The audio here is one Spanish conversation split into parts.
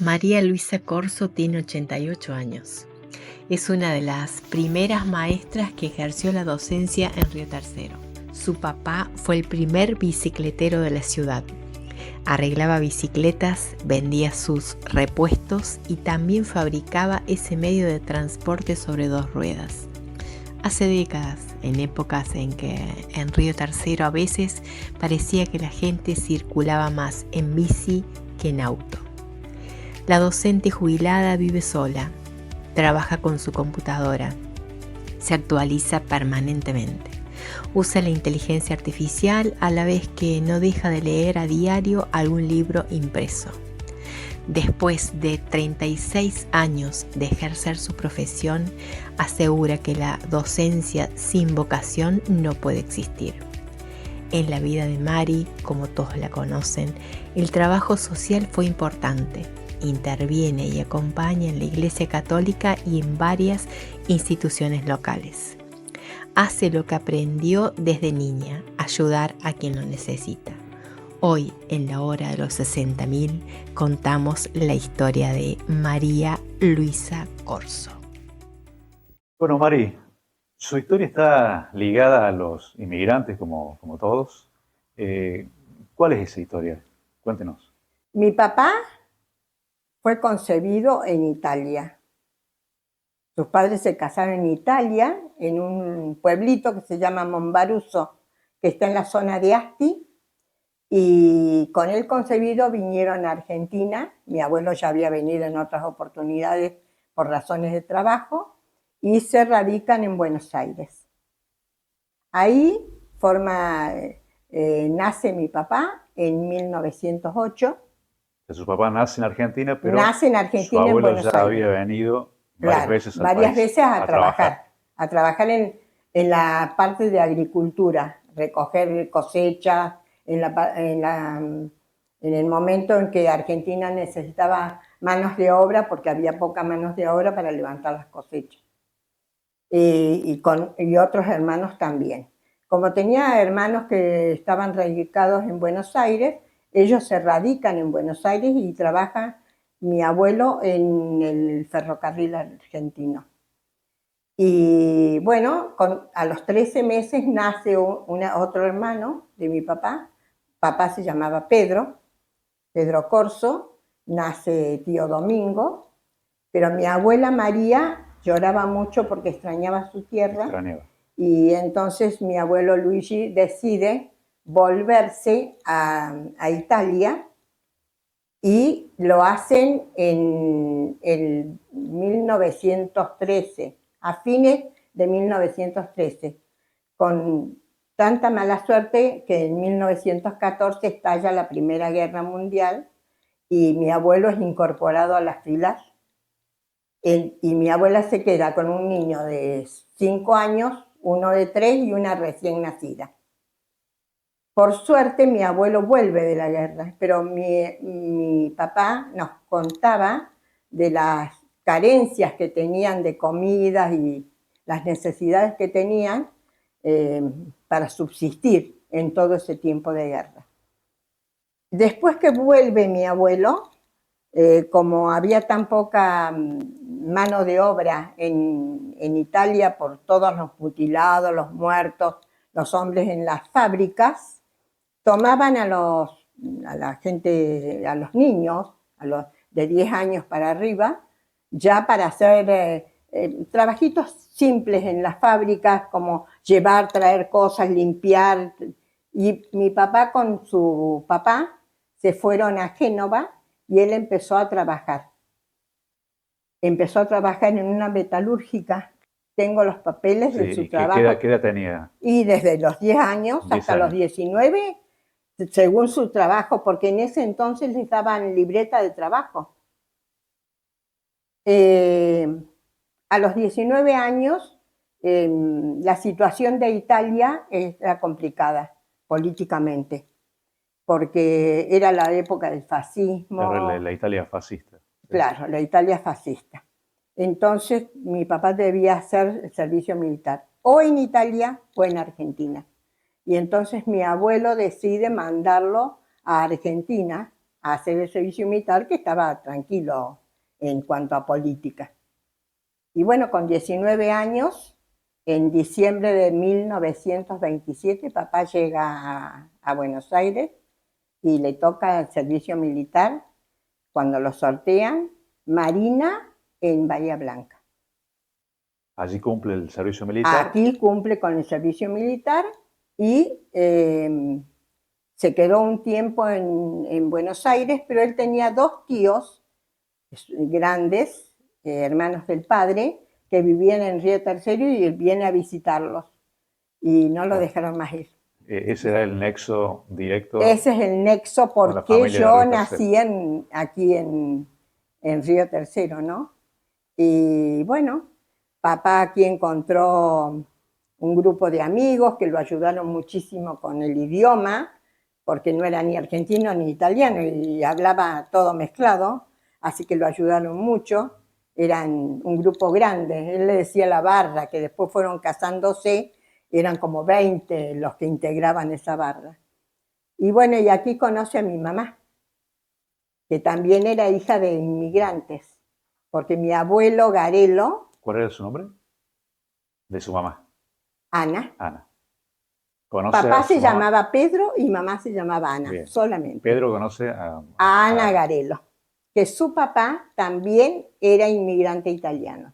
María Luisa Corso tiene 88 años. Es una de las primeras maestras que ejerció la docencia en Río Tercero. Su papá fue el primer bicicletero de la ciudad. Arreglaba bicicletas, vendía sus repuestos y también fabricaba ese medio de transporte sobre dos ruedas. Hace décadas, en épocas en que en Río Tercero a veces parecía que la gente circulaba más en bici que en auto. La docente jubilada vive sola, trabaja con su computadora, se actualiza permanentemente. Usa la inteligencia artificial a la vez que no deja de leer a diario algún libro impreso. Después de 36 años de ejercer su profesión, asegura que la docencia sin vocación no puede existir. En la vida de Mari, como todos la conocen, el trabajo social fue importante. Interviene y acompaña en la Iglesia Católica y en varias instituciones locales. Hace lo que aprendió desde niña, ayudar a quien lo necesita. Hoy, en la hora de los 60.000, contamos la historia de María Luisa Corso. Bueno, Mari, su historia está ligada a los inmigrantes como todos. ¿Cuál es esa historia? Cuéntenos. Mi papá fue concebido en Italia. Sus padres se casaron en Italia, en un pueblito que se llama Monbaruso, que está en la zona de Asti, y con él concebido vinieron a Argentina. Mi abuelo ya había venido en otras oportunidades por razones de trabajo, y se radican en Buenos Aires. Ahí nace mi papá en 1908. Su papá nace en Argentina, pero nace en Argentina, su abuelo en Buenos ya Aires. había venido varias veces al varias país veces a trabajar en la parte de agricultura, recoger cosechas, en el momento en que Argentina necesitaba manos de obra, porque había poca manos de obra para levantar las cosechas. Y otros hermanos también. Como tenía hermanos que estaban radicados en Buenos Aires, ellos se radican en Buenos Aires y trabaja mi abuelo en el ferrocarril argentino. Y bueno, a los 13 meses nace otro hermano de mi papá. Papá se llamaba Pedro Corso, nace tío Domingo, pero mi abuela María lloraba mucho porque extrañaba su tierra. Y entonces mi abuelo Luigi decide volverse a Italia, y lo hacen en el 1913, a fines de 1913, con tanta mala suerte que en 1914 estalla la Primera Guerra Mundial y mi abuelo es incorporado a las filas, y mi abuela se queda con un niño de 5 años, uno de 3 y una recién nacida. Por suerte mi abuelo vuelve de la guerra, pero mi papá nos contaba de las carencias que tenían de comidas y las necesidades que tenían para subsistir en todo ese tiempo de guerra. Después que vuelve mi abuelo, como había tan poca mano de obra en Italia por todos los mutilados, los muertos, los hombres en las fábricas, tomaban a la gente, a los niños, de 10 años para arriba, ya para hacer trabajitos simples en las fábricas, como llevar, traer cosas, limpiar. Y mi papá con su papá se fueron a Génova y él empezó a trabajar. Empezó a trabajar en una metalúrgica. Tengo los papeles de su trabajo. ¿Qué edad tenía? Y desde los 10 años hasta los 19, según su trabajo, porque en ese entonces les daban libreta de trabajo. A los 19 años, la situación de Italia era complicada políticamente, porque era la época del fascismo. La Italia fascista. Claro, la Italia fascista. Entonces mi papá debía hacer el servicio militar, o en Italia o en Argentina. Y entonces mi abuelo decide mandarlo a Argentina a hacer el servicio militar, que estaba tranquilo en cuanto a política. Y bueno, con 19 años, en diciembre de 1927, papá llega a Buenos Aires y le toca el servicio militar, cuando lo sortean, Marina en Bahía Blanca. Allí cumple el servicio militar. Aquí cumple con el servicio militar y se quedó un tiempo en Buenos Aires, pero él tenía 2 tíos grandes, hermanos del padre, que vivían en Río Tercero, y él viene a visitarlos y no lo dejaron más ir. Ese era el nexo directo. Ese es el nexo porque yo nací aquí en Río Tercero, ¿no? Y bueno, papá aquí encontró un grupo de amigos que lo ayudaron muchísimo con el idioma, porque no era ni argentino ni italiano y hablaba todo mezclado, así que lo ayudaron mucho. Eran un grupo grande, él le decía la barra, que después fueron casándose, eran como 20 los que integraban esa barra. Y bueno, y aquí conoce a mi mamá, que también era hija de inmigrantes, porque mi abuelo Garelo... ¿Cuál era su nombre? De su mamá. Ana. Ana. Papá se llamaba Pedro y mamá se llamaba Ana, bien, solamente. Pedro conoce a Ana Garelo, que su papá también era inmigrante italiano.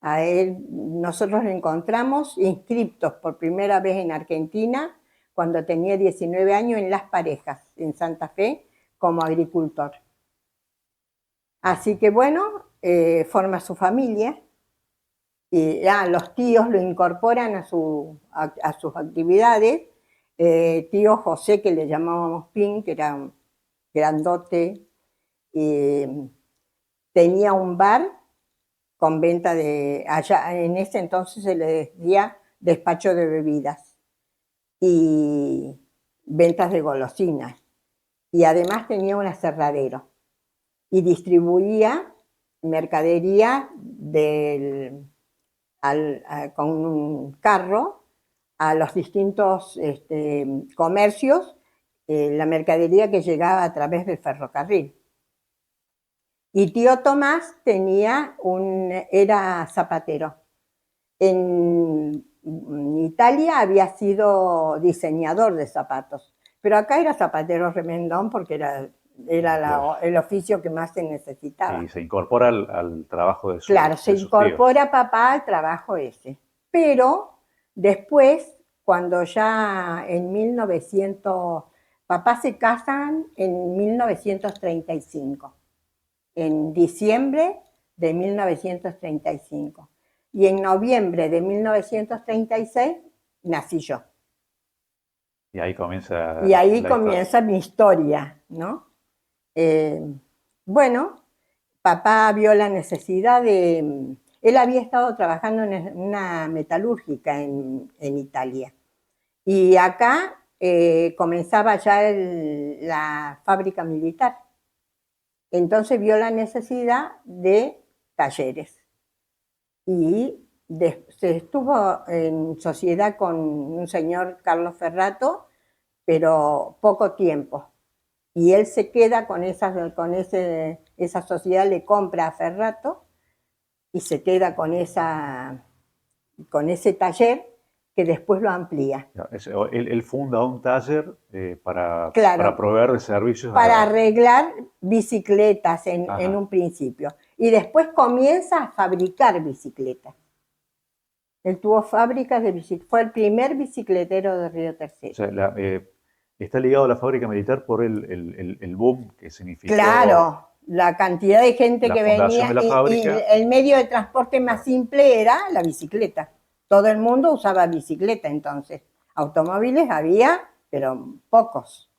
A él nosotros lo encontramos inscriptos por primera vez en Argentina cuando tenía 19 años en Las Parejas, en Santa Fe, como agricultor. Así que bueno, forma su familia. Y los tíos lo incorporan a sus actividades. Tío José, que le llamábamos Pin, que era grandote, tenía un bar con venta de... Allá en ese entonces se le decía despacho de bebidas y ventas de golosinas. Y además tenía un aserradero y distribuía mercadería con un carro a los distintos comercios, la mercadería que llegaba a través del ferrocarril. Y tío Tomás era zapatero. En Italia había sido diseñador de zapatos, pero acá era zapatero remendón porque era el oficio que más se necesitaba. Y se incorpora al trabajo de sus Claro, se incorpora tíos. Papá al trabajo ese. Pero después, cuando ya en 1900, papá se casan en 1935, en diciembre de 1935. Y en noviembre de 1936 nací yo. Y ahí comienza mi historia, ¿no? Bueno, papá vio la necesidad de... Él había estado trabajando en una metalúrgica en Italia. Y acá comenzaba ya la fábrica militar. Entonces vio la necesidad de talleres. Y se estuvo en sociedad con un señor, Carlos Ferrato, pero poco tiempo. Y él se queda con esa sociedad, le compra a Ferrato y se queda con ese taller que después lo amplía. Él funda un taller para proveer de servicios. Para arreglar bicicletas en un principio. Y después comienza a fabricar bicicletas. Él tuvo fábricas de bicicletas. Fue el primer bicicletero de Río Tercero. O sea, está ligado a la fábrica militar por el boom que significó. Claro, la cantidad de gente que venía y el medio de transporte más simple era la bicicleta. Todo el mundo usaba bicicleta entonces. Automóviles había, pero pocos.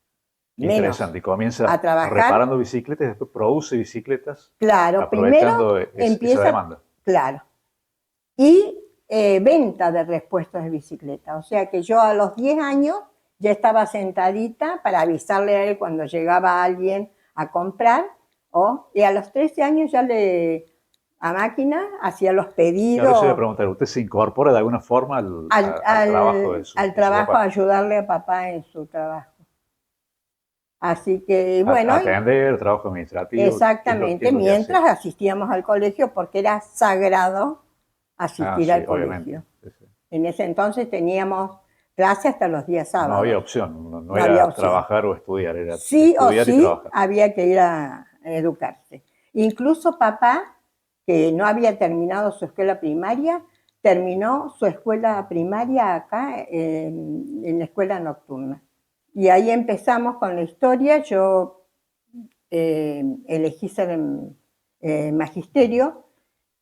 Interesante, y comienza a trabajar, reparando bicicletas y después produce bicicletas. Claro, primero empieza esa demanda. Claro. Y venta de repuestos de bicicleta. O sea que yo a los 10 años ya estaba sentadita para avisarle a él cuando llegaba alguien a comprar, y a los 13 años ya a máquina hacía los pedidos. Ahora se voy a preguntar, ¿usted se incorpora de alguna forma al trabajo de su trabajo, papá? a ayudarle a papá en su trabajo. Así que, bueno. Atender, trabajo administrativo. Exactamente, mientras asistíamos al colegio, porque era sagrado asistir al colegio. Sí, sí. En ese entonces teníamos clase hasta los días sábados. No había opción, no era había opción. Trabajar o estudiar, era sí estudiar o sí, y trabajar. Había que ir a educarse. Incluso papá, que no había terminado su escuela primaria, terminó su escuela primaria acá en la escuela nocturna. Y ahí empezamos con la historia. Yo elegí ser magisterio.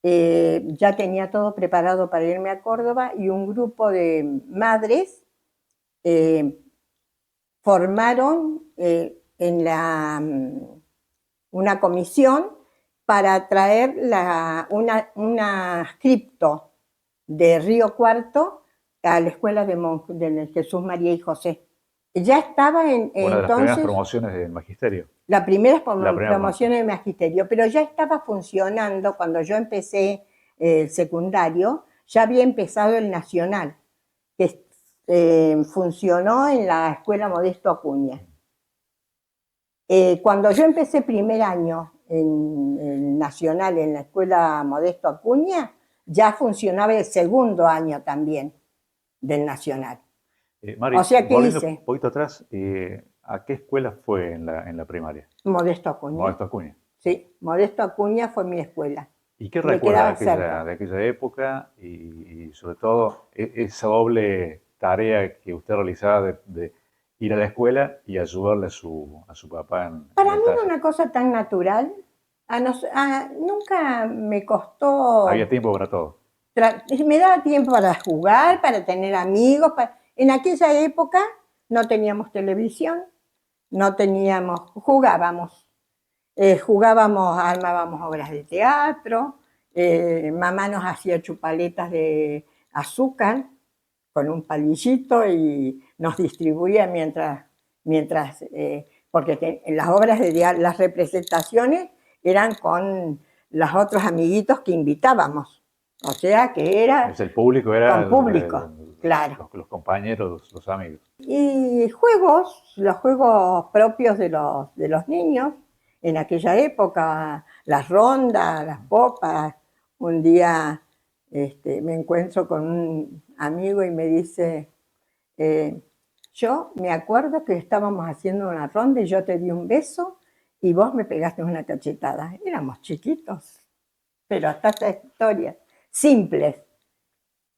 Ya tenía todo preparado para irme a Córdoba y un grupo de madres formaron una comisión para traer una cripto de Río Cuarto a la escuela de Jesús, María y José. Ya estaba una de las primeras promociones del magisterio. La primera promoción del magisterio, pero ya estaba funcionando cuando yo empecé el secundario, ya había empezado el nacional, que funcionó en la escuela Modesto Acuña. Cuando yo empecé primer año en el nacional, en la escuela Modesto Acuña, ya funcionaba el segundo año también del nacional. Mari, o sea, ¿qué hice? Un poquito atrás, ¿a qué escuela fue en la primaria? Modesto Acuña. Modesto Acuña. Sí, Modesto Acuña fue mi escuela. ¿Y qué recuerdas de aquella época y sobre todo esa doble tarea que usted realizaba de ir a la escuela y ayudarle a su papá en Para mí era una cosa tan natural. Nunca me costó... Había tiempo para todo. Me daba tiempo para jugar, para tener amigos. En aquella época no teníamos televisión, jugábamos. Armábamos obras de teatro, mamá nos hacía chupaletas de azúcar con un palillito y nos distribuía mientras porque las obras las representaciones eran con los otros amiguitos que invitábamos. O sea que era... El público era... Con público, claro. Los compañeros, los amigos. Y los juegos propios de los niños. En aquella época, las rondas, las popas. Un día me encuentro con un amigo y me dice, yo me acuerdo que estábamos haciendo una ronda y yo te di un beso y vos me pegaste una cachetada. Éramos chiquitos, pero hasta esta historia. Simples.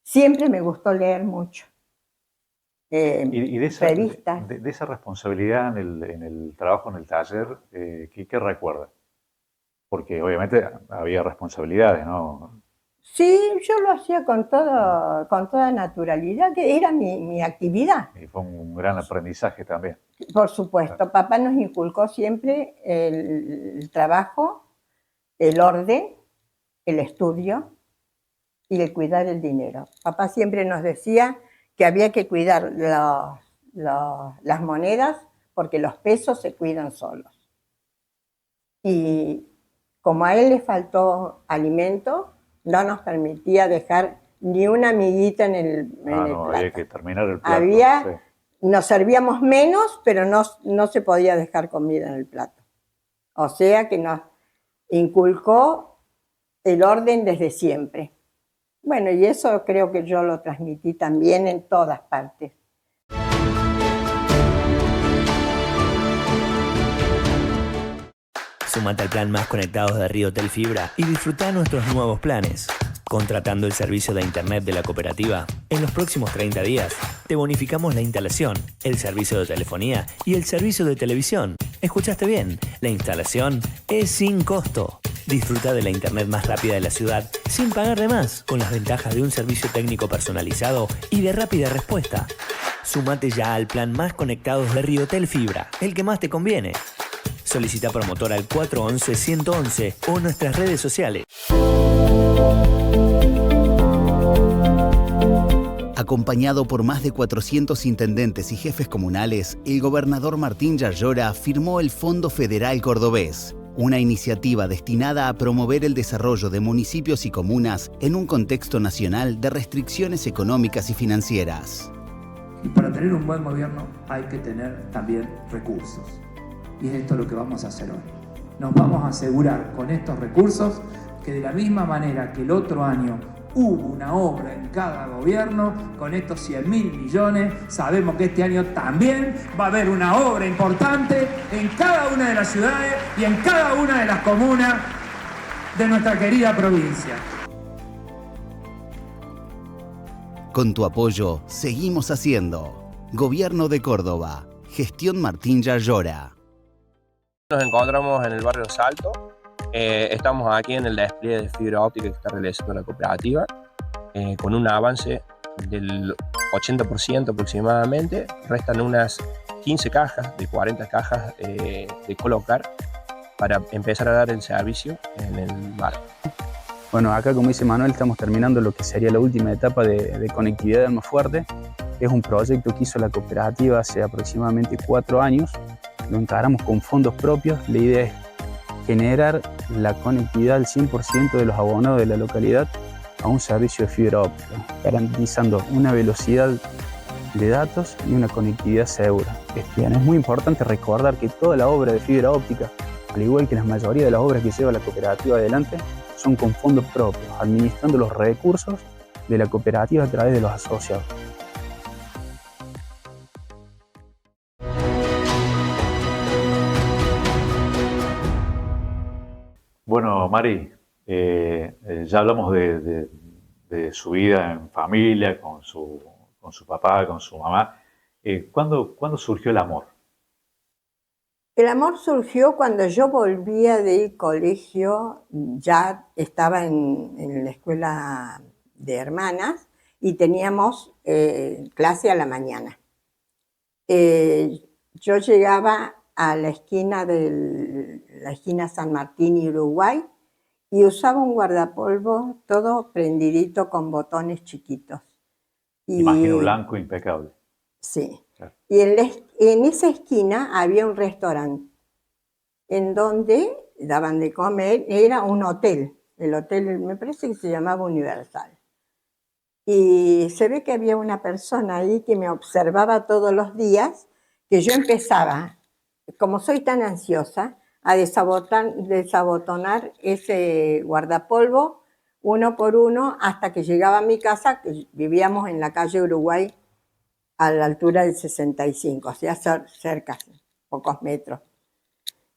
Siempre me gustó leer mucho. Y de revistas. De esa responsabilidad en el trabajo en el taller, ¿qué recuerda? Porque obviamente había responsabilidades, ¿no? Sí, yo lo hacía con toda naturalidad, que era mi actividad. Y fue un gran aprendizaje también. Por supuesto, papá nos inculcó siempre el trabajo, el orden, el estudio y el cuidar el dinero. Papá siempre nos decía que había que cuidar las monedas porque los pesos se cuidan solos. Y como a él le faltó alimento, no nos permitía dejar ni una amiguita en el plato. Había que terminar el plato. Nos servíamos menos, pero no se podía dejar comida en el plato. O sea que nos inculcó el orden desde siempre. Bueno, y eso creo que yo lo transmití también en todas partes. Sumate al plan Más Conectados de Riotel Fibra y disfruta nuestros nuevos planes. Contratando el servicio de internet de la cooperativa, en los próximos 30 días te bonificamos la instalación, el servicio de telefonía y el servicio de televisión. ¿Escuchaste bien? La instalación es sin costo. Disfruta de la internet más rápida de la ciudad sin pagar de más, con las ventajas de un servicio técnico personalizado y de rápida respuesta. Sumate ya al plan Más Conectados de Riotel Fibra, el que más te conviene. Solicita promotor al 411-111 o en nuestras redes sociales. Acompañado por más de 400 intendentes y jefes comunales, el gobernador Martín Yarlora firmó el Fondo Federal Cordobés, una iniciativa destinada a promover el desarrollo de municipios y comunas en un contexto nacional de restricciones económicas y financieras. Y para tener un buen gobierno hay que tener también recursos. y es esto lo que vamos a hacer hoy. Nos vamos a asegurar con estos recursos que de la misma manera que el otro año hubo una obra en cada gobierno, con estos 100.000 millones, sabemos que este año también va a haber una obra importante en cada una de las ciudades y en cada una de las comunas de nuestra querida provincia. Con tu apoyo, seguimos haciendo. Gobierno de Córdoba. Gestión Martín Yarlora. Nos encontramos en el barrio Salto. Estamos aquí en el despliegue de fibra óptica que está realizando la cooperativa, con un avance del 80% aproximadamente. Restan unas 15 cajas, de 40 cajas de colocar para empezar a dar el servicio en el barrio. Bueno, acá, como dice Manuel, estamos terminando lo que sería la última etapa de conectividad de Almafuerte. Es un proyecto que hizo la cooperativa hace aproximadamente 4 años. Lo encaramos con fondos propios. La idea es generar la conectividad al 100% de los abonados de la localidad a un servicio de fibra óptica, garantizando una velocidad de datos y una conectividad segura. Es muy importante recordar que toda la obra de fibra óptica, al igual que la mayoría de las obras que lleva la cooperativa adelante, son con fondos propios, administrando los recursos de la cooperativa a través de los asociados. Bueno, Mari, ya hablamos de su vida en familia, con su papá, con su mamá. ¿Cuándo surgió el amor? El amor surgió cuando yo volvía del colegio, ya estaba en la escuela de hermanas y teníamos clase a la mañana. Yo llegaba a la esquina San Martín y Uruguay y usaba un guardapolvo todo prendidito con botones chiquitos. Imagino blanco impecable. Sí. Claro. Y en esa esquina había un restaurante en donde daban de comer, era un hotel, el hotel me parece que se llamaba Universal. Y se ve que había una persona ahí que me observaba todos los días, que yo empezaba, como soy tan ansiosa, a desabotonar ese guardapolvo uno por uno hasta que llegaba a mi casa, que vivíamos en la calle Uruguay, a la altura del 65, o sea, cerca, pocos metros.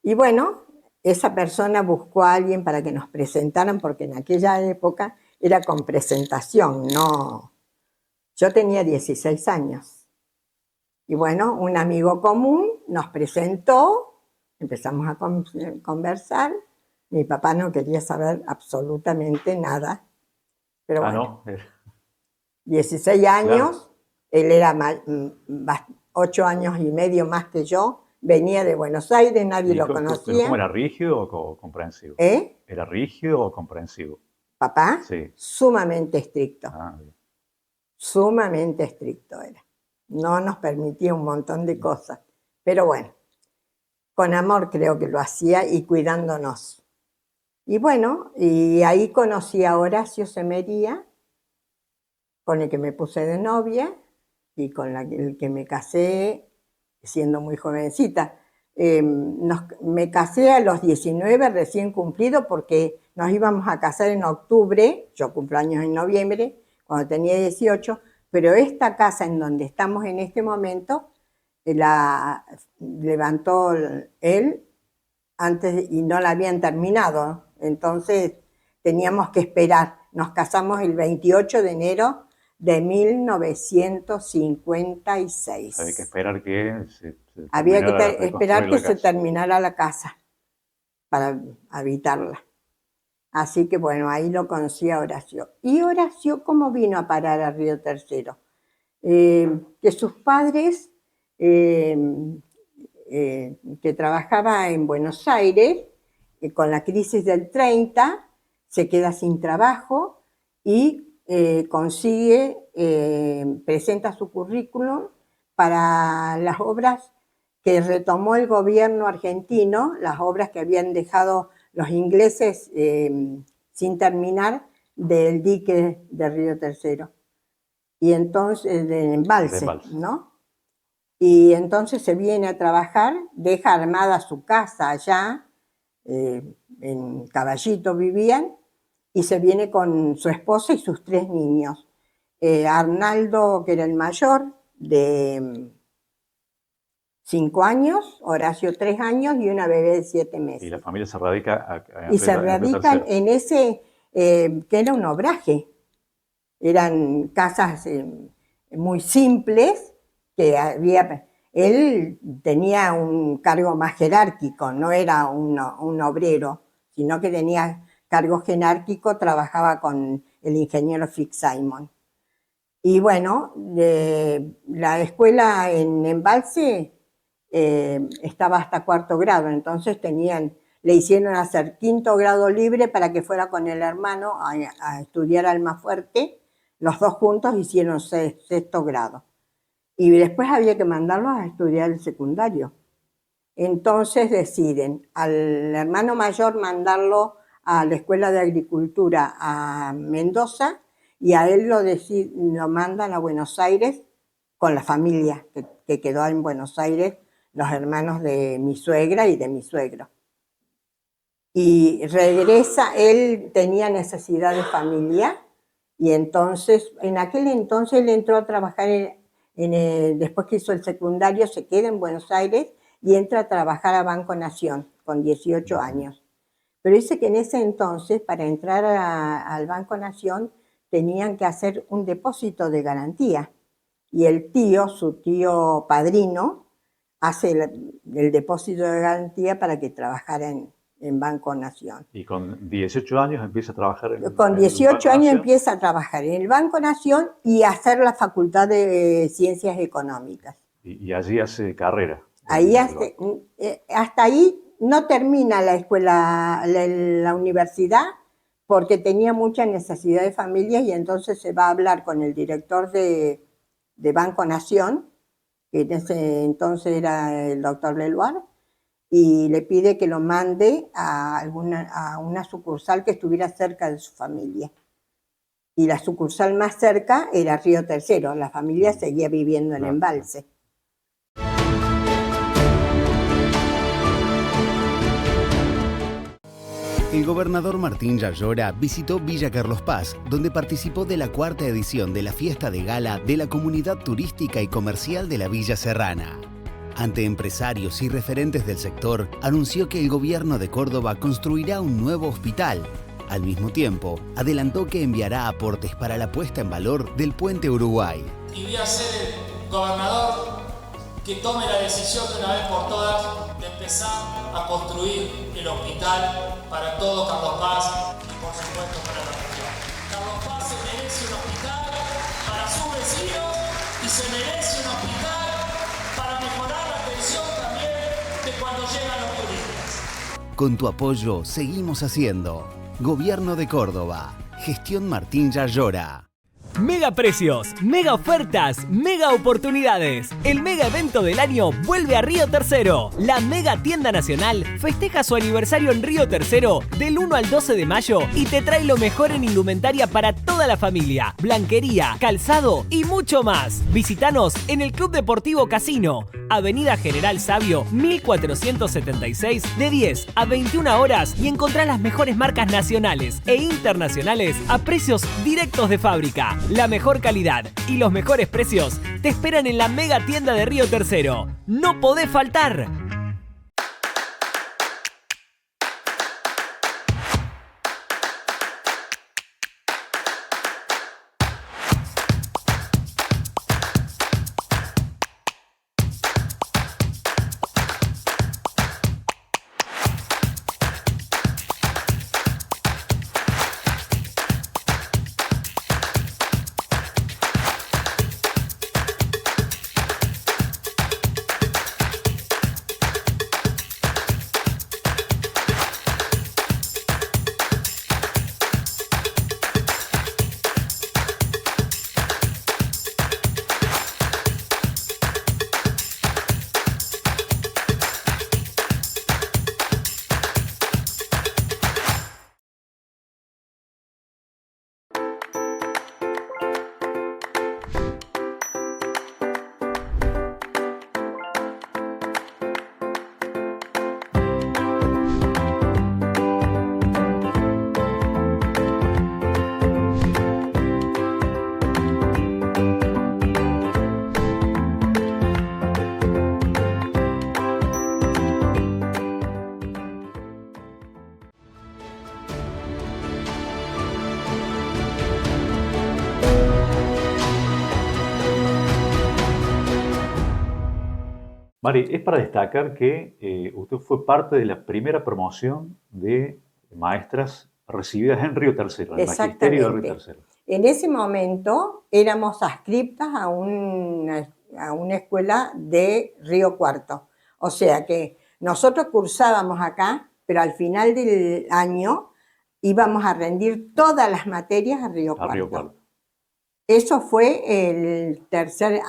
Y bueno, esa persona buscó a alguien para que nos presentaran, porque en aquella época era con presentación, no. Yo tenía 16 años. Y bueno, un amigo común nos presentó, empezamos a conversar. Mi papá no quería saber absolutamente nada. Pero bueno, no. 16 años. Claro. Él era 8 años y medio más que yo, venía de Buenos Aires, nadie lo conocía. ¿Cómo era, rígido o comprensivo? ¿Era rígido o comprensivo? ¿Papá? Sí. Sumamente estricto. Bien. Sumamente estricto era. No nos permitía un montón de cosas. Pero bueno, con amor creo que lo hacía y cuidándonos. Y bueno, y ahí conocí a Horacio Semería, con el que me puse de novia, y con el que me casé siendo muy jovencita. Me casé a los 19, recién cumplido, porque nos íbamos a casar en octubre, yo cumplo años en noviembre, cuando tenía 18, pero esta casa en donde estamos en este momento, la levantó él antes y no la habían terminado, entonces teníamos que esperar. Nos casamos el 28 de enero de 1956. Había que esperar que se terminara la casa para habitarla. Así que bueno, ahí lo conocí a Horacio. ¿Y Horacio cómo vino a parar a Río Tercero? Que sus padres, que trabajaba en Buenos Aires, con la crisis del 30, se queda sin trabajo y presenta su currículum para las obras que retomó el gobierno argentino, las obras que habían dejado los ingleses sin terminar del dique de Río Tercero. Y entonces, del embalse, ¿no? Y entonces se viene a trabajar, deja armada su casa allá, en Caballito vivían, y se viene con su esposa y sus 3 niños. Arnaldo, que era el mayor, de 5 años, Horacio 3 años y una bebé de 7 meses. Y la familia se radica y se radican en ese, que era un obraje. Eran casas muy simples, que había... Él tenía un cargo más jerárquico, no era un obrero, sino que tenía cargo jerárquico, trabajaba con el ingeniero Fitzsimons. Y bueno, la escuela en Embalse estaba hasta 4º grado, entonces le hicieron hacer 5º grado libre para que fuera con el hermano a estudiar Almafuerte. Los 2 juntos hicieron 6º grado. Y después había que mandarlos a estudiar el secundario. Entonces deciden al hermano mayor mandarlo a la Escuela de Agricultura a Mendoza, y a él lo mandan a Buenos Aires con la familia que quedó en Buenos Aires, los hermanos de mi suegra y de mi suegro. Y regresa, él tenía necesidad de familia, y entonces, en aquel entonces él entró a trabajar después que hizo el secundario, se queda en Buenos Aires y entra a trabajar a Banco Nación con 18 años. Pero dice que en ese entonces, para entrar al Banco Nación, tenían que hacer un depósito de garantía. Y su tío padrino, hace el depósito de garantía para que trabajara en Banco Nación. Y con 18 años empieza a trabajar Con 18 años empieza a trabajar en el Banco Nación y a hacer la Facultad de Ciencias Económicas. Y allí hace carrera. Hasta ahí no termina la escuela, la universidad, porque tenía mucha necesidad de familias, y entonces se va a hablar con el director de Banco Nación, que en ese entonces era el doctor Leloir, y le pide que lo mande a una sucursal que estuviera cerca de su familia. Y la sucursal más cerca era Río Tercero, la familia seguía viviendo en Embalse. El gobernador Martín Yarlora visitó Villa Carlos Paz, donde participó de la 4ª edición de la fiesta de gala de la comunidad turística y comercial de la Villa Serrana. Ante empresarios y referentes del sector, anunció que el gobierno de Córdoba construirá un nuevo hospital. Al mismo tiempo, adelantó que enviará aportes para la puesta en valor del Puente Uruguay. Y voy a ser el gobernador que tome la decisión de una vez por todas de empezar a construir el hospital para todo Carlos Paz y por supuesto para la región. Carlos Paz se merece un hospital para sus vecinos y se merece un hospital para mejorar la atención también de cuando llegan los turistas. Con tu apoyo seguimos haciendo. Gobierno de Córdoba. Gestión Martín Yarlora. Mega precios, mega ofertas, mega oportunidades. El mega evento del año vuelve a Río Tercero. La mega tienda nacional festeja su aniversario en Río Tercero del 1 al 12 de mayo y te trae lo mejor en indumentaria para toda la familia, blanquería, calzado y mucho más. Visítanos en el Club Deportivo Casino, Avenida General Sabio 1476, de 10 a 21 horas, y encontrá las mejores marcas nacionales e internacionales a precios directos de fábrica. La mejor calidad y los mejores precios te esperan en la mega tienda de Río Tercero. ¡No podés faltar! Mari, es para destacar que usted fue parte de la primera promoción de maestras recibidas en Río Tercero, en el Magisterio de Río Tercero. En ese momento éramos adscriptas a una escuela de Río Cuarto. O sea que nosotros cursábamos acá, pero al final del año íbamos a rendir todas las materias a Río Cuarto. Eso fue el tercer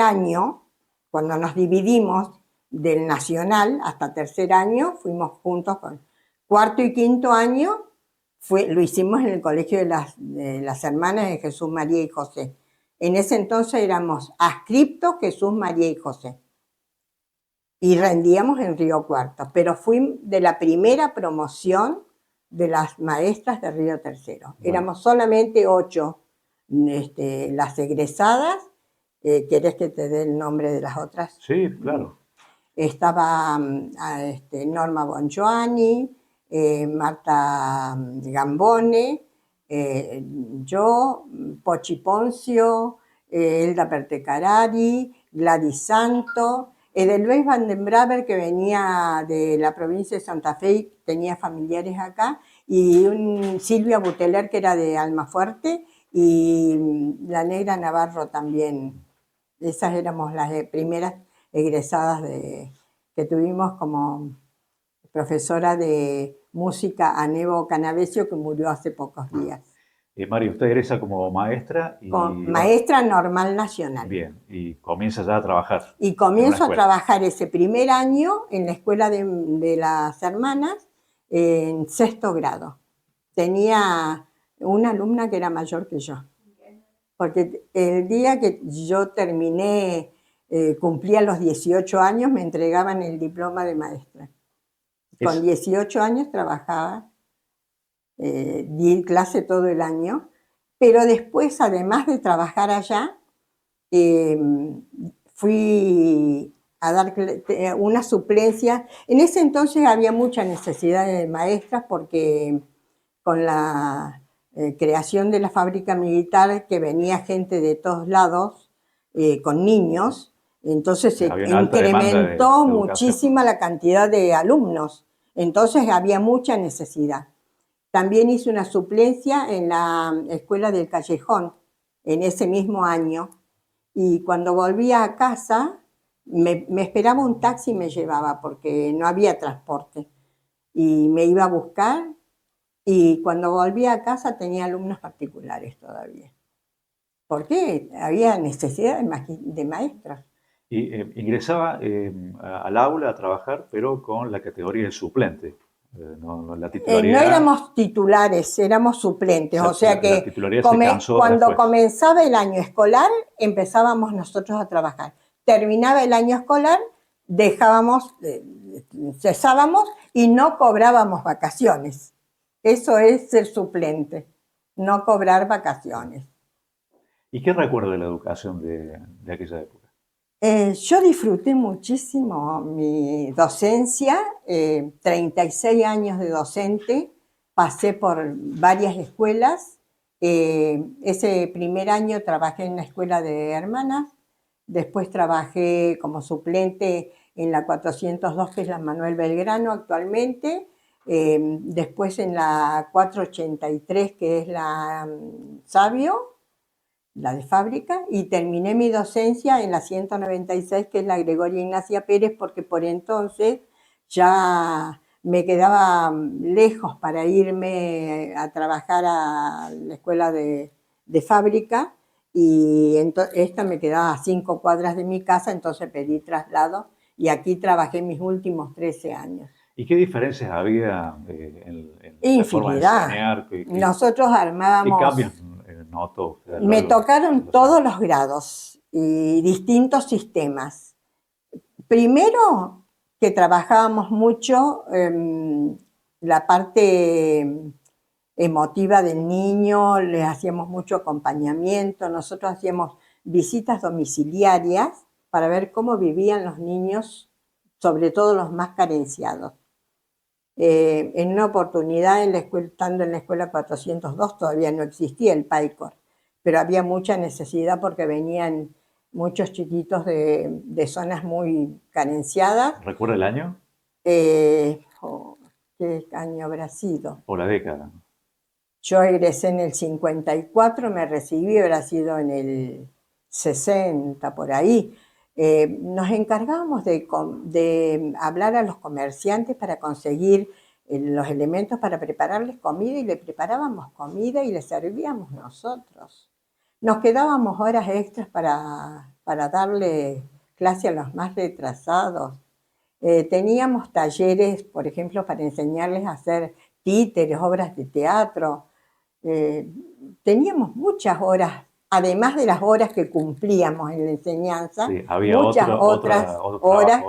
año, cuando nos dividimos del nacional hasta tercer año, fuimos juntos con cuarto y quinto año, lo hicimos en el Colegio de las Hermanas de Jesús, María y José. En ese entonces éramos adscriptos Jesús, María y José. Y rendíamos en Río Cuarto, pero fui de la primera promoción de las maestras de Río Tercero. Bueno. Éramos solamente 8 las egresadas. ¿Querés que te dé el nombre de las otras? Sí, claro. Estaba Norma Bongiovanni, Marta Gambone, yo, Pochi Poncio, Elda Pertecarari, Gladys Santo, Edelweiss Van den Braber, que venía de la provincia de Santa Fe y tenía familiares acá, y Silvia Buteler, que era de Almafuerte, y la Negra Navarro también. Esas éramos las primeras egresadas que tuvimos como profesora de música a Nevo Canavesio, que murió hace pocos días. Mari, usted egresa como maestra. Maestra normal nacional. Bien, y comienza ya a trabajar. Y comienzo a trabajar ese primer año en la escuela de las hermanas, en sexto grado. Tenía una alumna que era mayor que yo. Porque el día que yo terminé, cumplía los 18 años, me entregaban el diploma de maestra. Con 18 años trabajaba. Di clase todo el año, pero después, además de trabajar allá, fui a dar una suplencia. En ese entonces había mucha necesidad de maestras porque con la creación de la fábrica militar, que venía gente de todos lados con niños, entonces se incrementó muchísima la cantidad de alumnos, entonces había mucha necesidad. También hice una suplencia en la escuela del Callejón, en ese mismo año, y cuando volvía a casa, me esperaba un taxi y me llevaba, porque no había transporte, y me iba a buscar, y cuando volvía a casa tenía alumnos particulares todavía. ¿Por qué? Había necesidad de maestras. Y ingresaba al aula a trabajar, pero con la categoría de suplente. La titularidad, no éramos titulares, éramos suplentes, o sea que cuando comenzaba el año escolar empezábamos nosotros a trabajar. Terminaba el año escolar, cesábamos y no cobrábamos vacaciones. Eso es ser suplente, no cobrar vacaciones. ¿Y qué recuerdo de la educación de aquella época? Yo disfruté muchísimo mi docencia, 36 años de docente, pasé por varias escuelas. Ese primer año trabajé en la escuela de hermanas, después trabajé como suplente en la 402, que es la Manuel Belgrano actualmente, después en la 483, que es la Sabio, la de fábrica, y terminé mi docencia en la 196, que es la Gregoria Ignacia Pérez, porque por entonces ya me quedaba lejos para irme a trabajar a la escuela de fábrica, y esta me quedaba a 5 cuadras de mi casa, entonces pedí traslado, y aquí trabajé mis últimos 13 años. ¿Y qué diferencias había en infinidad. La forma de enseñar? Nosotros armábamos... ¿Qué cambios notó? Me tocaron todos los grados y distintos sistemas. Primero, que trabajábamos mucho la parte emotiva del niño, les hacíamos mucho acompañamiento, nosotros hacíamos visitas domiciliarias para ver cómo vivían los niños, sobre todo los más carenciados. En una oportunidad, estando en la escuela 402, todavía no existía el PAICOR, pero había mucha necesidad porque venían muchos chiquitos de zonas muy carenciadas. ¿Recuerda el año? ¿Qué año habrá sido? O la década. Yo egresé en el 54, me recibí, habrá sido en el 60, por ahí. Nos encargábamos de hablar a los comerciantes para conseguir los elementos para prepararles comida, y le preparábamos comida y les servíamos nosotros. Nos quedábamos horas extras para darle clase a los más retrasados. Teníamos talleres, por ejemplo, para enseñarles a hacer títeres, obras de teatro. Teníamos muchas horas, además de las horas que cumplíamos en la enseñanza, Sí, había muchas otras horas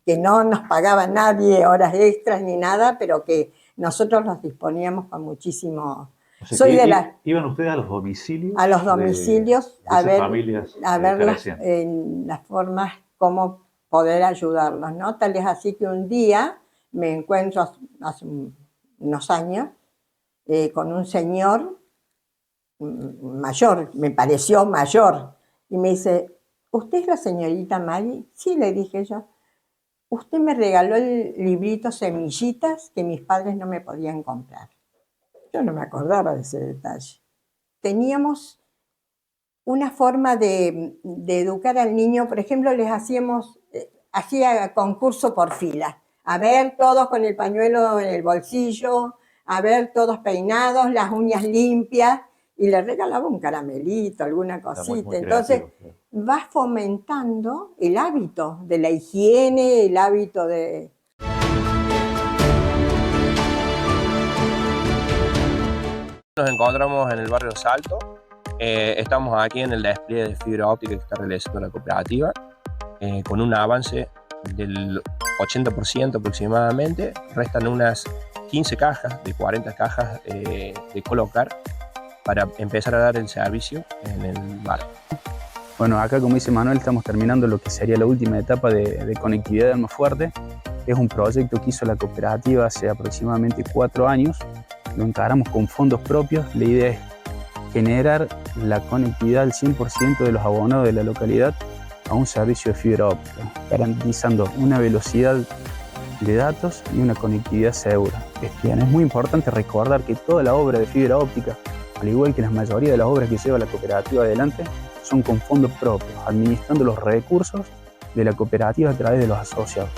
que no nos pagaba nadie, horas extras ni nada, pero que nosotros los disponíamos con muchísimo. O sea, ¿iban ustedes a los domicilios? A los domicilios a ver las formas cómo poder ayudarlos, ¿no? Tal es así que un día me encuentro hace unos años con un señor mayor, me pareció mayor, y me dice, ¿usted es la señorita Mari? Sí, le dije yo. Usted me regaló el librito Semillitas que mis padres no me podían comprar. Yo no me acordaba de ese detalle. Teníamos una forma de educar al niño, por ejemplo, les hacía concurso por fila. A ver, todos con el pañuelo en el bolsillo, a ver, todos peinados, las uñas limpias, y le regalaba un caramelito, alguna cosita. Entonces, vas fomentando el hábito de la higiene, el hábito de... Nos encontramos en el barrio Salto. Estamos aquí en el despliegue de fibra óptica que está realizando la cooperativa, con un avance del 80% aproximadamente. Restan unas 15 cajas, de 40 cajas de colocar para empezar a dar el servicio en el barrio. Bueno, acá, como dice Manuel, estamos terminando lo que sería la última etapa de conectividad de Almafuerte. Es un proyecto que hizo la cooperativa hace aproximadamente 4 años. Lo encaramos con fondos propios. La idea es generar la conectividad al 100% de los abonados de la localidad a un servicio de fibra óptica, garantizando una velocidad de datos y una conectividad segura. Es muy importante recordar que toda la obra de fibra óptica, al igual que la mayoría de las obras que lleva la cooperativa adelante, son con fondos propios, administrando los recursos de la cooperativa a través de los asociados.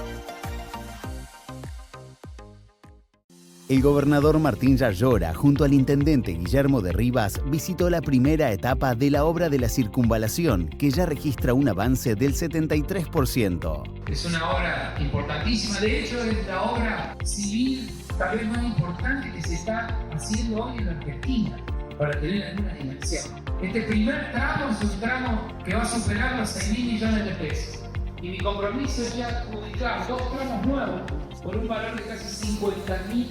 El gobernador Martín Yarlora, junto al intendente Guillermo de Rivas, visitó la primera etapa de la obra de la circunvalación, que ya registra un avance del 73%. Es una obra importantísima, de hecho es la obra civil tal vez más importante que se está haciendo hoy en la Argentina, para tener alguna dimensión. Este primer tramo es un tramo que va a superar los 6.000 millones de pesos. Y mi compromiso es ya adjudicar 2 tramos nuevos por un valor de casi 50.000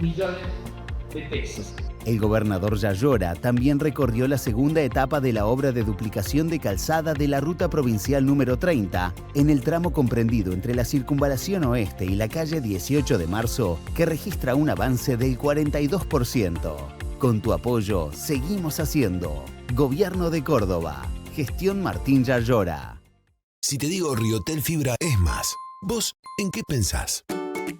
millones de pesos. El gobernador Yarlora también recorrió la segunda etapa de la obra de duplicación de calzada de la ruta provincial número 30, en el tramo comprendido entre la Circunvalación Oeste y la calle 18 de Marzo, que registra un avance del 42%. Con tu apoyo, seguimos haciendo. Gobierno de Córdoba. Gestión Martín Yarlora. Si te digo Riotel Fibra es más, ¿vos en qué pensás?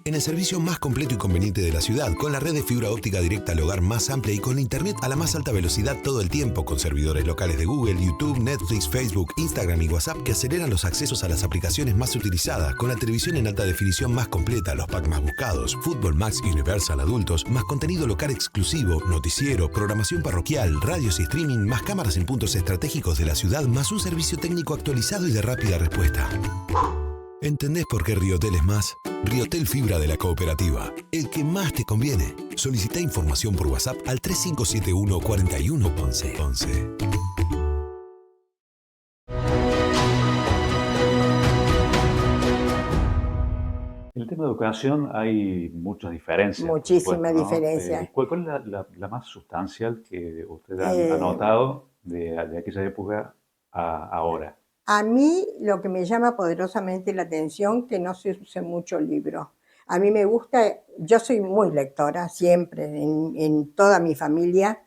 En el servicio más completo y conveniente de la ciudad, con la red de fibra óptica directa al hogar más amplia y con internet a la más alta velocidad todo el tiempo, con servidores locales de Google, YouTube, Netflix, Facebook, Instagram y WhatsApp que aceleran los accesos a las aplicaciones más utilizadas, con la televisión en alta definición más completa, los packs más buscados, Fútbol Max Universal Adultos, más contenido local exclusivo, noticiero, programación parroquial, radios y streaming, más cámaras en puntos estratégicos de la ciudad, más un servicio técnico actualizado y de rápida respuesta. ¿Entendés por qué Riotel es más? Riotel Fibra de la Cooperativa, el que más te conviene. Solicita información por WhatsApp al 3571 41 11 11. En el tema de educación hay muchas diferencias. Muchísimas diferencias. ¿Cuál es la más sustancial que usted ha notado de aquella época a ahora? A mí lo que me llama poderosamente la atención que no se use mucho libro. A mí me gusta, yo soy muy lectora, siempre, en toda mi familia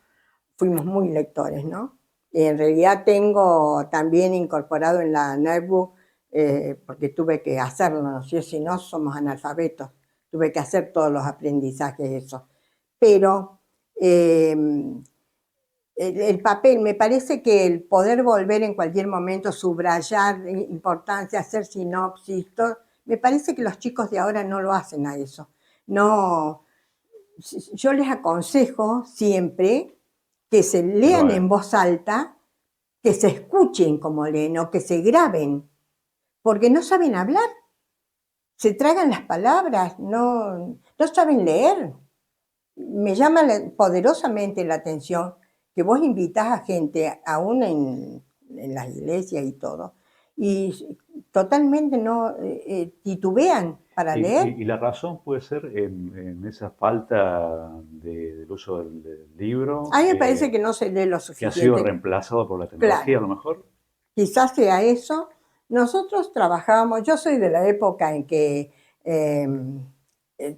fuimos muy lectores, ¿no? En realidad tengo también incorporado en la netbook, porque tuve que hacerlo, no sé si no somos analfabetos, tuve que hacer todos los aprendizajes eso. Pero el papel, me parece que el poder volver en cualquier momento, subrayar importancia, hacer sinopsis, todo, me parece que los chicos de ahora no lo hacen a eso. No, yo les aconsejo siempre que se lean en voz alta, que se escuchen como leen o que se graben, porque no saben hablar, se tragan las palabras, no saben leer. Me llama poderosamente la atención que vos invitás a gente, aún en las iglesias y todo, y totalmente no titubean para leer. Y la razón puede ser en esa falta del uso del libro. A mí me parece que no se lee lo suficiente. Que ha sido reemplazado por la tecnología, claro, a lo mejor. Quizás sea eso. Nosotros trabajábamos, yo soy de la época en que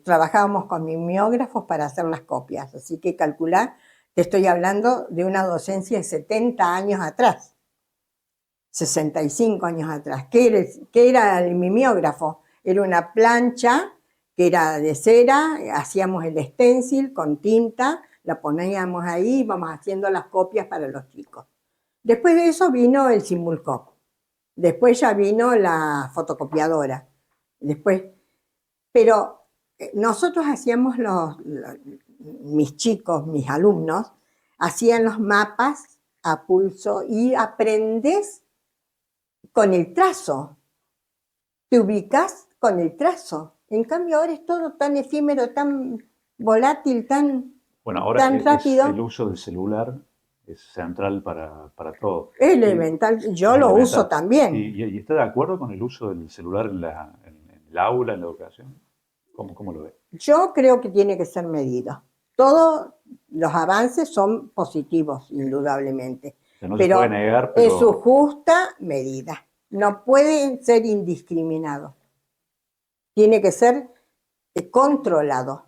trabajábamos con mimeógrafos para hacer las copias, así que calcular que estoy hablando de una docencia de 70 años atrás, 65 años atrás. ¿Qué era el mimeógrafo? Era una plancha que era de cera, hacíamos el stencil con tinta, la poníamos ahí, íbamos haciendo las copias para los chicos. Después de eso vino el Simulcop, después ya vino la fotocopiadora, pero nosotros hacíamos mis chicos, mis alumnos, hacían los mapas a pulso y aprendes con el trazo, te ubicas con el trazo. En cambio ahora es todo tan efímero, tan volátil, tan rápido. El uso del celular es central para todo. Es elemental, yo lo uso también. ¿Y está de acuerdo con el uso del celular en el aula, en la educación? ¿Cómo lo ve? Yo creo que tiene que ser medido. Todos los avances son positivos, indudablemente. No se puede negar, pero en su justa medida. No pueden ser indiscriminados. Tiene que ser controlado.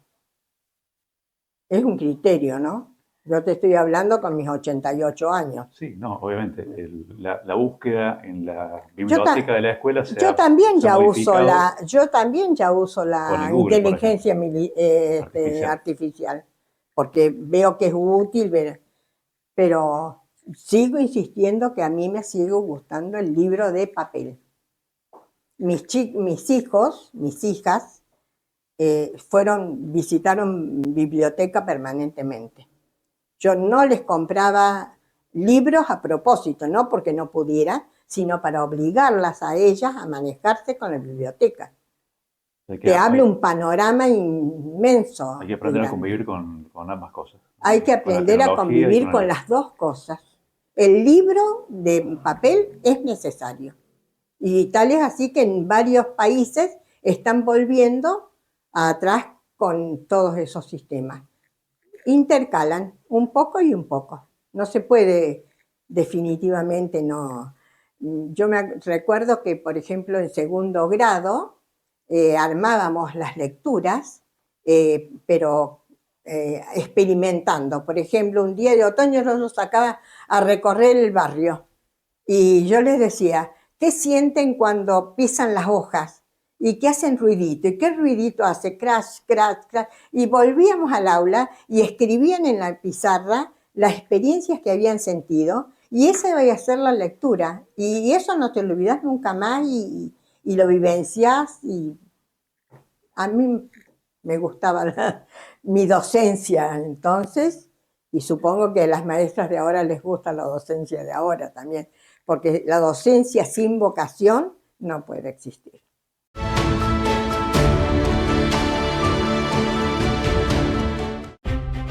Es un criterio, ¿no? Yo te estoy hablando con mis 88 años. Sí, no, obviamente. La búsqueda en la biblioteca de la escuela yo también ya uso la Google, inteligencia artificial, porque veo que es útil, pero sigo insistiendo que a mí me sigue gustando el libro de papel. Mis hijos, mis hijas, visitaron biblioteca permanentemente. Yo no les compraba libros a propósito, no porque no pudiera, sino para obligarlas a ellas a manejarse con la biblioteca. Te hablo un panorama inmenso. Hay que aprender a convivir con ambas cosas. Hay que aprender a convivir con las dos cosas. El libro de papel es necesario. Y tal es así que en varios países están volviendo atrás con todos esos sistemas. Intercalan un poco y un poco. No se puede definitivamente, no. Yo me recuerdo que, por ejemplo, en segundo grado armábamos las lecturas, pero experimentando. Por ejemplo, un día de otoño yo los sacaba a recorrer el barrio y yo les decía, ¿qué sienten cuando pisan las hojas? ¿Y qué hacen ruidito? ¿Y qué ruidito hace? Crash, crash, crash. Y volvíamos al aula y escribían en la pizarra las experiencias que habían sentido y esa iba a ser la lectura. Y eso no te lo olvidas nunca más y lo vivencias. Y a mí me gustaba mi docencia entonces y supongo que a las maestras de ahora les gusta la docencia de ahora también, porque la docencia sin vocación no puede existir.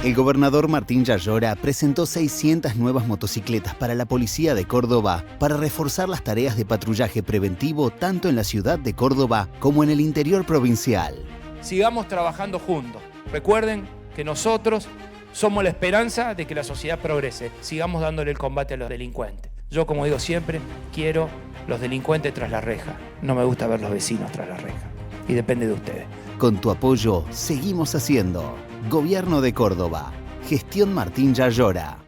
El gobernador Martín Yayora presentó 600 nuevas motocicletas para la policía de Córdoba para reforzar las tareas de patrullaje preventivo tanto en la ciudad de Córdoba como en el interior provincial. Sigamos trabajando juntos. Recuerden que nosotros somos la esperanza de que la sociedad progrese. Sigamos dándole el combate a los delincuentes. Yo, como digo siempre, quiero los delincuentes tras la reja. No me gusta ver los vecinos tras la reja. Y depende de ustedes. Con tu apoyo, seguimos haciendo. Gobierno de Córdoba. Gestión Martín Yayora.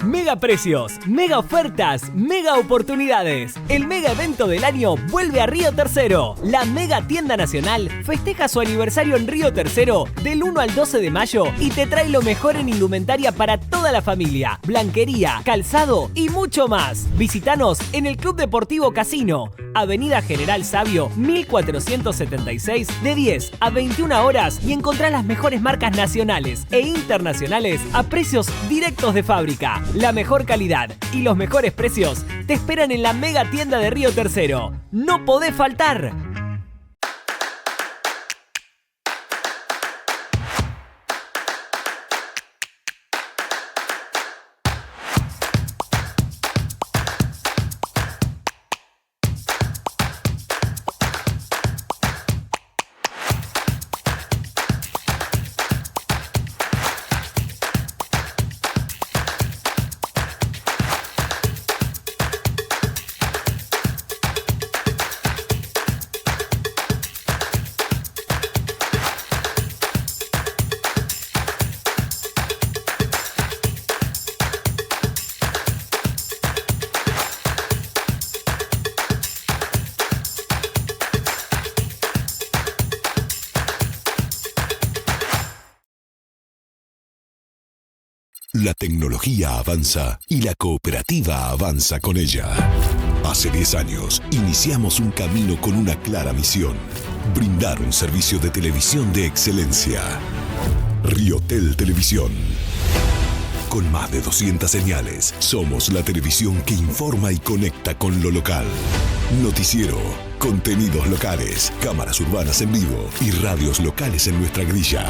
Mega precios, mega ofertas, mega oportunidades. El mega evento del año vuelve a Río Tercero. La mega tienda nacional festeja su aniversario en Río Tercero del 1 al 12 de mayo y te trae lo mejor en indumentaria para toda la familia, blanquería, calzado y mucho más. Visítanos en el Club Deportivo Casino, Avenida General Sabio 1476, de 10 a 21 horas, y encontrá las mejores marcas nacionales e internacionales a precios directos de fábrica. La mejor calidad y los mejores precios te esperan en la mega tienda de Río Tercero. ¡No podés faltar! La tecnología avanza y la cooperativa avanza con ella. Hace 10 años iniciamos un camino con una clara misión: brindar un servicio de televisión de excelencia. Riotel Televisión. Con más de 200 señales, somos la televisión que informa y conecta con lo local. Noticiero, contenidos locales, cámaras urbanas en vivo y radios locales en nuestra grilla.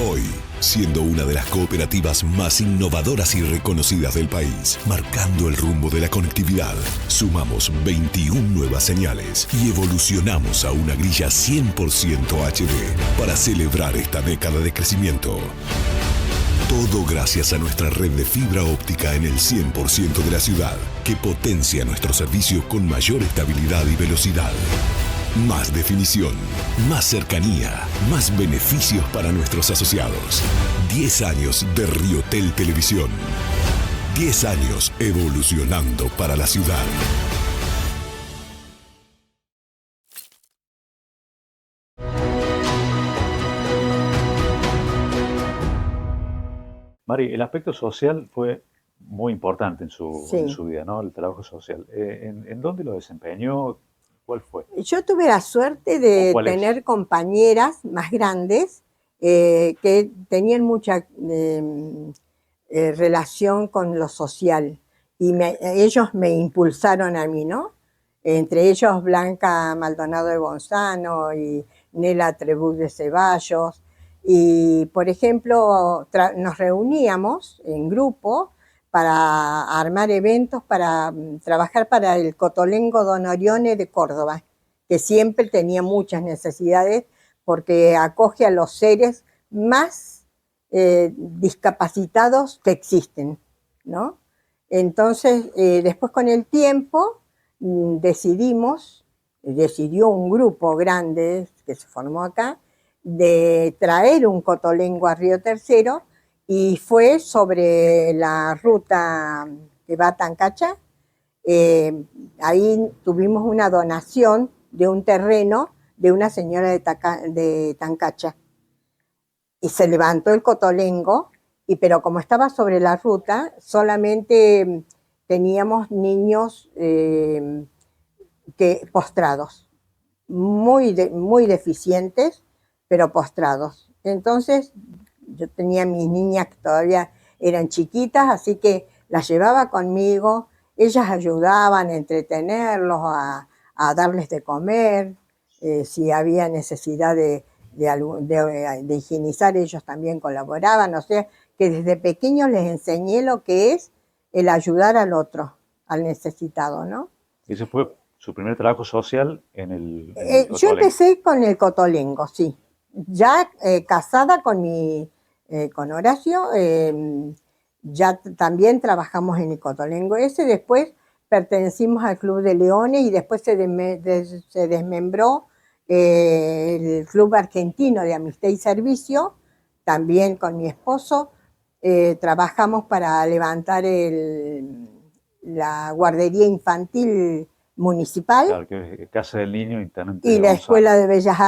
Hoy, siendo una de las cooperativas más innovadoras y reconocidas del país, marcando el rumbo de la conectividad, sumamos 21 nuevas señales y evolucionamos a una grilla 100% HD para celebrar esta década de crecimiento. Todo gracias a nuestra red de fibra óptica en el 100% de la ciudad, que potencia nuestro servicio con mayor estabilidad y velocidad. Más definición, más cercanía, más beneficios para nuestros asociados. 10 años de Riotel Televisión. 10 años evolucionando para la ciudad. Mari, el aspecto social fue muy importante en su vida, ¿no? El trabajo social. ¿En dónde lo desempeñó? ¿Cuál fue? Yo tuve la suerte de tener compañeras más grandes que tenían mucha relación con lo social, y ellos me impulsaron a mí, ¿no? Entre ellos Blanca Maldonado de Gonzano y Nela Trebuch de Ceballos. Y, por ejemplo, nos reuníamos en grupo para armar eventos, para trabajar para el Cotolengo Don Orione de Córdoba, que siempre tenía muchas necesidades porque acoge a los seres más discapacitados que existen, ¿no? Entonces, después con el tiempo decidió un grupo grande que se formó acá de traer un cotolengo a Río Tercero, y fue sobre la ruta que va a Tancacha. Ahí tuvimos una donación de un terreno de una señora de Tancacha, y se levantó el cotolengo, pero como estaba sobre la ruta, solamente teníamos niños postrados, muy deficientes, pero postrados. Entonces, yo tenía mis niñas que todavía eran chiquitas, así que las llevaba conmigo. Ellas ayudaban a entretenerlos, a darles de comer. Si había necesidad de higienizar, ellos también colaboraban. O sea, que desde pequeños les enseñé lo que es el ayudar al otro, al necesitado, ¿no? ¿Ese fue su primer trabajo social en el yo empecé con el cotolengo, sí. Ya casada con Horacio, ya también trabajamos en el cotolengo ese. Después pertenecimos al Club de Leones y después se desmembró el Club Argentino de Amistad y Servicio, también con mi esposo. trabajamos para levantar la guardería infantil municipal. Claro, que Casa del Niño, Intendente y la González. Escuela de Bellas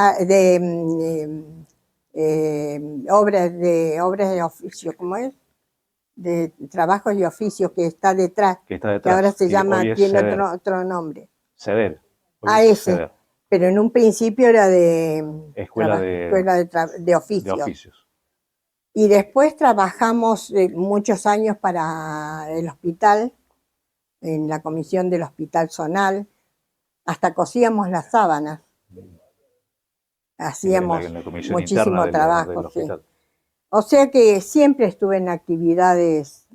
obras de oficio, ¿cómo es? De trabajos y oficios que está detrás, que ahora se llama, tiene otro nombre. CEDER. Ese. Pero en un principio era de Escuela de oficios. Y después trabajamos muchos años para el hospital, en la comisión del hospital zonal, hasta cosíamos las sábanas. Hacíamos muchísimo trabajo. Sí. O sea que siempre estuve en actividades,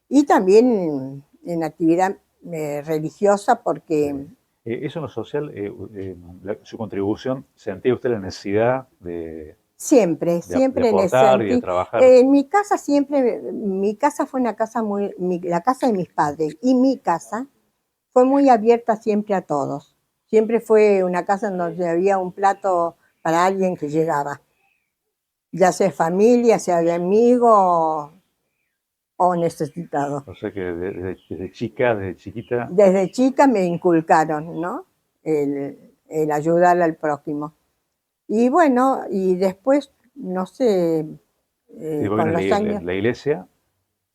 y también en actividad religiosa, porque... Eso en lo social, su contribución, ¿sentía usted la necesidad de... Siempre de aportar y de trabajar? Mi casa fue una casa la casa de mis padres, y mi casa fue muy abierta siempre a todos. Siempre fue una casa en donde había un plato para alguien que llegaba, ya sea familia, sea de amigo o necesitado. O sea que desde chiquita... Desde chica me inculcaron, ¿no? El ayudar al prójimo. Y bueno, y después, no sé, con los años... ¿La iglesia?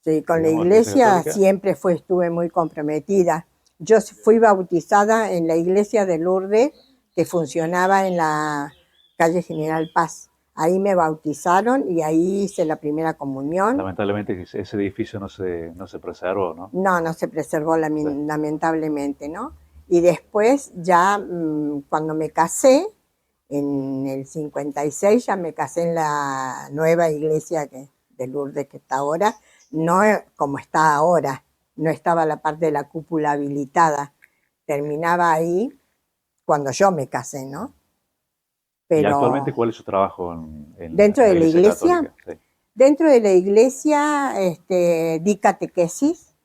Sí, con la iglesia siempre estuve muy comprometida. Yo fui bautizada en la iglesia de Lourdes, que funcionaba en la calle General Paz. Ahí me bautizaron y ahí hice la primera comunión. Lamentablemente ese edificio no se preservó, ¿no? No se preservó lamentablemente, ¿no? Y después ya cuando me casé, en el 56 ya me casé en la nueva iglesia de Lourdes que está ahora, no como está ahora, no estaba la parte de la cúpula habilitada, terminaba ahí cuando yo me casé, ¿no? Pero, ¿y actualmente cuál es su trabajo dentro de la iglesia? Sí. Dentro de la iglesia di catequesis,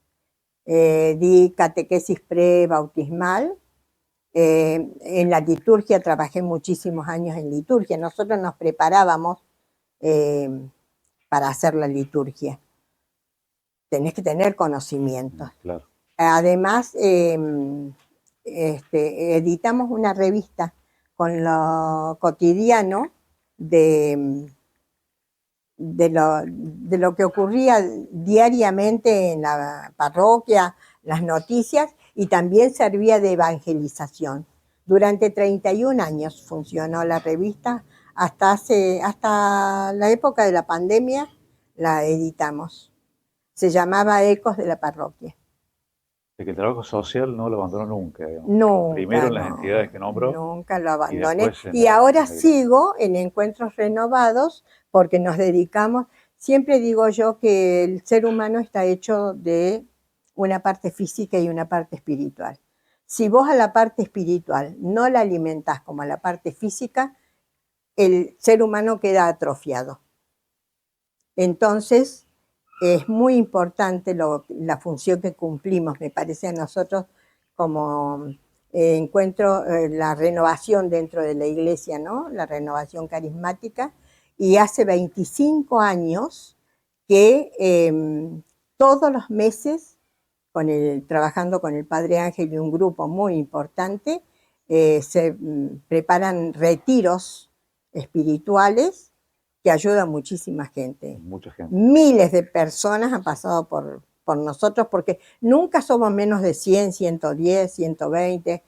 pre-bautismal. En la liturgia trabajé muchísimos años en liturgia. Nosotros nos preparábamos para hacer la liturgia. Tenés que tener conocimientos. Claro. Además, editamos una revista con lo cotidiano de lo que ocurría diariamente en la parroquia, las noticias, y también servía de evangelización. Durante 31 años funcionó la revista, hasta la época de la pandemia la editamos. Se llamaba Ecos de la Parroquia. De que el trabajo social no lo abandonó nunca. Nunca. Primero en las entidades que nombró. Nunca lo abandoné. Y ahora sigo en Encuentros Renovados porque nos dedicamos, siempre digo yo que el ser humano está hecho de una parte física y una parte espiritual. Si vos a la parte espiritual no la alimentás como a la parte física, el ser humano queda atrofiado. Entonces, es muy importante la función que cumplimos, me parece a nosotros como encuentro la renovación dentro de la iglesia, ¿no? La renovación carismática. Y hace 25 años que todos los meses, trabajando con el Padre Ángel y un grupo muy importante, se preparan retiros espirituales que ayuda a muchísima gente. Mucha gente. Miles de personas han pasado por nosotros porque nunca somos menos de 100, 110, 120.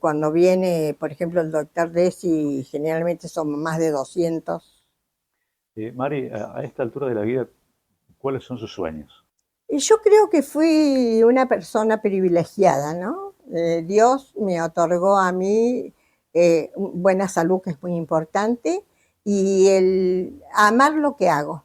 Cuando viene, por ejemplo, el doctor Desi, generalmente somos más de 200. Mari, a esta altura de la vida, ¿cuáles son sus sueños? Yo creo que fui una persona privilegiada, ¿no? Dios me otorgó a mí buena salud, que es muy importante, y el amar lo que hago.